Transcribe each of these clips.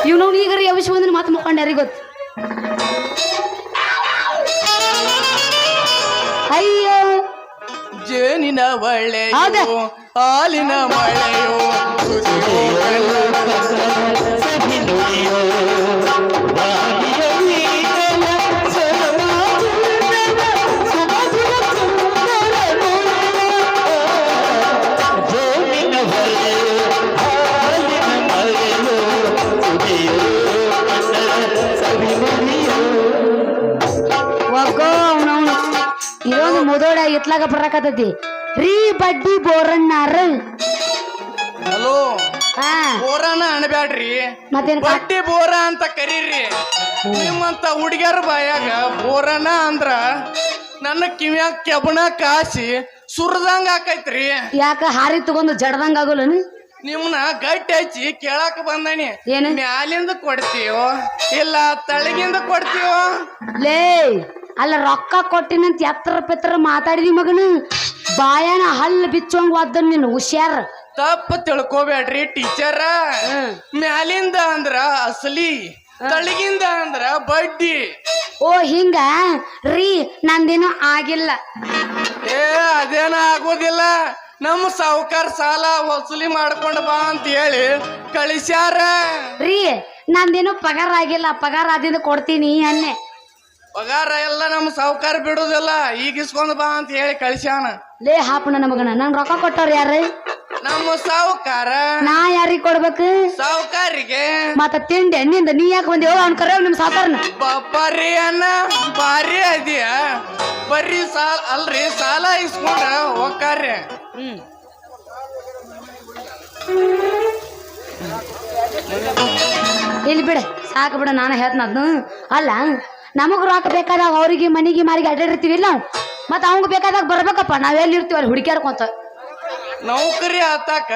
ಇವ್ ನಾವು ಈಗಾರ ಯಾವಿಸಿ ಬಂದ್ರೆ ಮಾತು ಮುಕ್ಕೊಂಡು ಯಾರಿಗೆ ಗೊತ್ತು ಅಯ್ಯೋ ಜೇನಿನ ಒಳ್ಳೆಯೋ ಹಾಲಿನ ಮಳೆಯೋ ಇದೊಂದು ಮುದೋಡ ಇತ್ಲಾಗ ಬರಕತ್ತೈತಿ ರೀ ಬಡ್ಡಿ ಬೋರಣ್ಣಾರ ಹಲೋ ಬೋರಾನ ಅನ್ಬ್ಯಾಡ್ರಿ ಮತ್ತೇನ್ ಬಡ್ಡಿ ಬೋರ ಅಂತ ಕರೀರಿ ನಿಮ್ಮಂತ ಹುಡುಗ್ಯಾರ ಬಾಯಾಗ ಬೋರನ ಅಂದ್ರ ನನ್ನ ಕಿವ್ಯಾಗ ಕೆಬಣ ಕಾಸಿ ಸುರದಂಗ ಆಕೈತ್ರಿ ಯಾಕ ಹಾರಿ ತಗೊಂಡು ಜಡ್ದಂಗ ಆಗೋಲ್ಲನು ನಿಮ್ನ ಗಟ್ಟಿ ಹಚ್ಚಿ ಕೇಳಾಕ ಬಂದಾನಿ ಏನು ಮ್ಯಾಲಿಂದ ಕೊಡ್ತೀವೋ ಇಲ್ಲ ತಳಗಿಂದ ಕೊಡ್ತೀವೋ ಲೇ ಅಲ್ಲ ರೊಕ್ಕ ಕೊಟ್ಟಿನಂತ ಎತ್ತರ ಪೆತ್ತರ ಮಾತಾಡಿದಿ ಮಗನು ಬಾಯನ ಹಲ್ಲು ಬಿಚ್ಚೋಂಗ್ ಒದ್ದ ನೀನು ಹುಷಾರ ತಪ್ಪ ತಿಳ್ಕೊಬೇಡ್ರಿ ಟೀಚರ ಮ್ಯಾಲಿಂದ ಅಂದ್ರ ಅಸಲಿ ತಳಗಿಂದ ಅಂದ್ರ ಬಡ್ಡಿ ಓ ಹಿಂಗ ರೀ ನಂದೇನು ಆಗಿಲ್ಲ ಏ ಅದೇನ ಆಗೋದಿಲ್ಲ ನಮ್ಮ ಸಾವುಕಾರ ಸಾಲ ವಸೂಲಿ ಮಾಡ್ಕೊಂಡ್ ಬಾ ಅಂತ ಹೇಳಿ ಕಳಿಸ್ಯಾರ ರೀ ನಂದೇನು ಪಗಾರ ಆಗಿಲ್ಲ ಪಗಾರ ಆದಿಂದ ಕೊಡ್ತೀನಿ ಅನ್ನೆ ಪಗಾರ ಎಲ್ಲ ನಮ್ಮ ಸಾವುಕಾರ ಬಿಡುದಿಲ್ಲ ಈಗ ಇಸ್ಕೊಂಡ್ ಬಾ ಅಂತ ಹೇಳಿ ಕಳಿಸ್ಯಾನ ಲೇ ಹಾಪಣ ನಮಗನ ನನ್ ರೊಕ್ಕ ಕೊಟ್ಟವ್ರ ಯಾರು ನಮ್ಮ ಸಾವುಕಾರ ನಾ ಯಾರಿಗ್ ಕೊಡ್ಬೇಕು ಸಾವುಕಾರಿಗೆ ಮತ್ತ ತಿಂಡಿ ನಿಂದ ನೀ ಯಾಕೆ ಬಂದಿ ಅವ್ನ ಕರೆ ನಿಮ್ ಸಾವುಕಾರನ ಬರ್ರಿ ಅನ್ನ ಬಾರಿ ಅದಿಯ ಬರ್ರಿ ಸಾಲ ಅಲ್ರಿ ಸಾಲ ಇಸ್ಕೊಂಡ್ರ ಹೋಗ್ತಾರ್ರಿ ಇಲ್ಲಿ ಬಿಡ ಸಾಕು ಬಿಡ ನಾನು ಹೇಳ್ತನ ಅದ್ನು ಅಲ್ಲ ನಮಗ್ ರೊಕ್ಕ ಬೇಕಾದಾಗ ಅವ್ರಿಗೆ ಮನಿಗೆ ಮಾರಿಗೆ ಅಡ್ಡಾಡಿರ್ತೀವಿಲ್ಲ ನಾವು ಮತ್ತ ಅವಂಗ ಬೇಕಾದಾಗ ಬರ್ಬೇಕಪ್ಪ ನಾವೆಲ್ಲಿ ಇರ್ತೀವಿ ಅಲ್ಲಿ ಹುಡುಕ್ಯಾರ್ಕೊಂತ ನೌಕರಿ ಆತಾಕ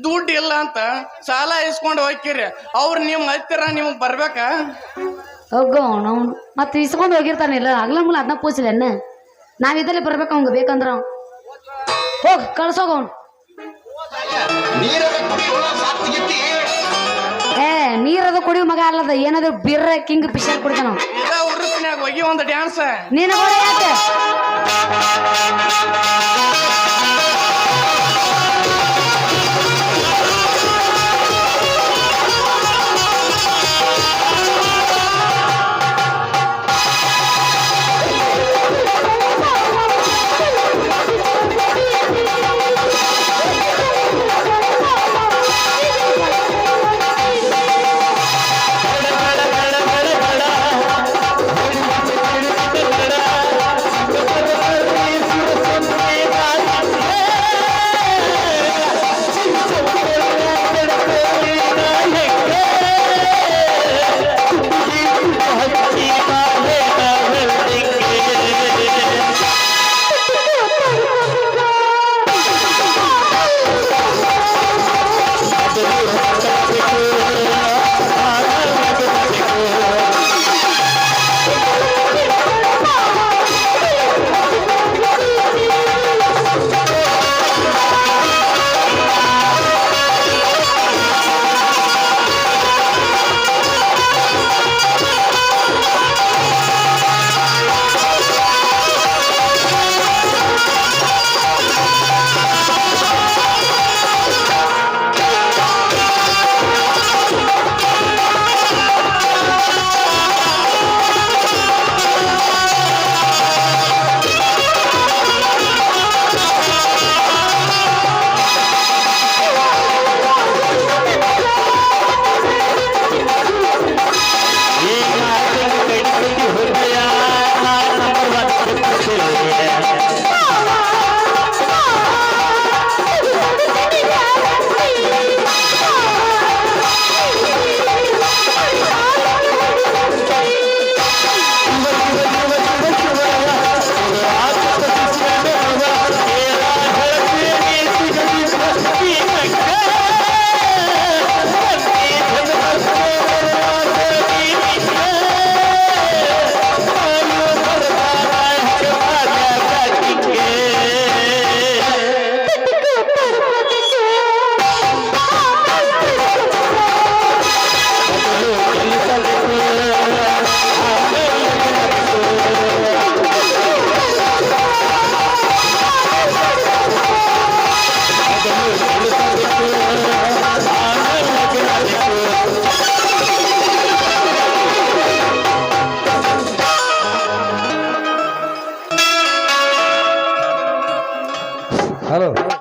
ದುಡ್ಡು ಇಲ್ಲ ಅಂತ ಸಾಲ ಇಸ್ಕೊಂಡು ಹೋಗ್ಕಿರಿ ಅವ್ರು ನಿಮ್ ಹತ್ತಿರ ನಿಮಗ್ ಬರ್ಬೇಕ ಹೋಗೋ ನಾವು ಮತ್ತೆ ಇಸ್ಕೊಂಡು ಹೋಗಿರ್ತಾನಿಲ್ಲ ಅಗ್ಲಂಗ್ಲ ಅದನ್ನ ಪೂಸಿಲ್ಲ ನಾವಿದ್ದಲ್ಲಿ ಬರ್ಬೇಕ ಅವಂಗ ಬೇಕಂದ್ರ ಹೋಗ್ ಕಳ್ಸೋಗ ಅವ್ನು ಏ ನೀರದ ಕುಡಿಯೋ ಮಗ ಅಲ್ಲದ ಏನಾದ್ರು ಬಿರ್ರ ಕಿಂಗ್ ಪಿಶರ್ ಕುಡಿತಾನ ಉರುಪಿನ್ಯಾಗ ಹೋಗಿ ಒಂದು ಡ್ಯಾನ್ಸ್ ನೀನು ಯಾಕೆ